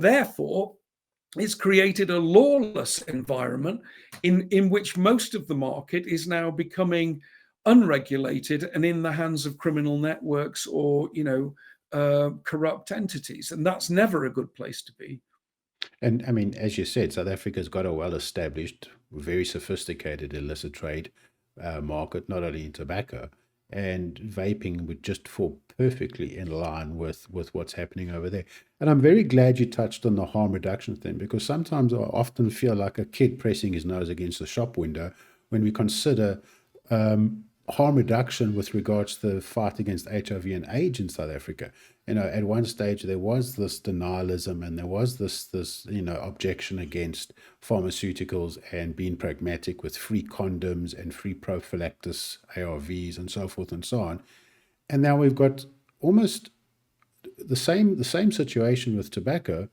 therefore, it's created a lawless environment in which most of the market is now becoming unregulated and in the hands of criminal networks or, corrupt entities. And that's never a good place to be. And I mean, as you said, South Africa's got a well-established, very sophisticated illicit trade market, not only in tobacco, and vaping would just fall perfectly in line with what's happening over there. And I'm very glad you touched on the harm reduction thing, because sometimes I often feel like a kid pressing his nose against the shop window when we consider harm reduction with regards to the fight against HIV and AIDS in South Africa. At one stage there was this denialism, and there was this objection against pharmaceuticals and being pragmatic with free condoms and free prophylactis ARVs and so forth and so on. And now we've got almost the same situation with tobacco,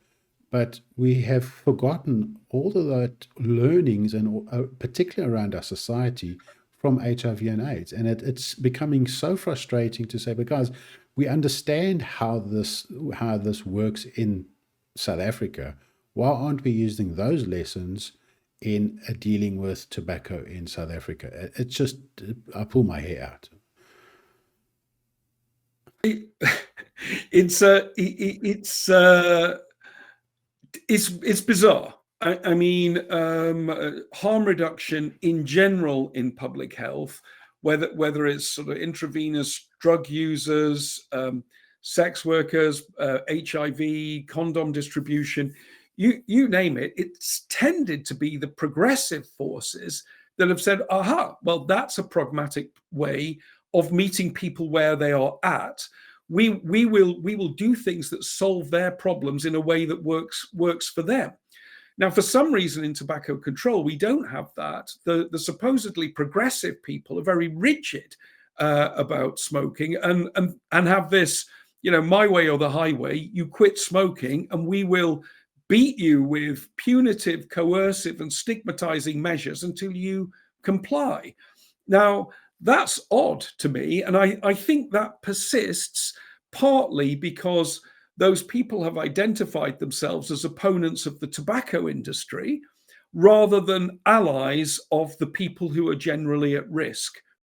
but we have forgotten all of that learnings, and particularly around our society, from HIV and AIDS. And it's becoming so frustrating to say, because we understand how this works in South Africa. Why aren't we using those lessons in dealing with tobacco in South Africa? It's just, I pull my hair out. It's bizarre. I mean, harm reduction in general in public health, whether it's sort of intravenous drug users, sex workers, HIV, condom distribution, you name it, it's tended to be the progressive forces that have said, aha, well, that's a pragmatic way of meeting people where they are at. We will do things that solve their problems in a way that works for them. Now, for some reason in tobacco control, we don't have that. The supposedly progressive people are very rigid about smoking and have this, my way or the highway. You quit smoking and we will beat you with punitive, coercive and stigmatizing measures until you comply. Now, that's odd to me. And I think that persists partly because those people have identified themselves as opponents of the tobacco industry rather than allies of the people who are generally at risk.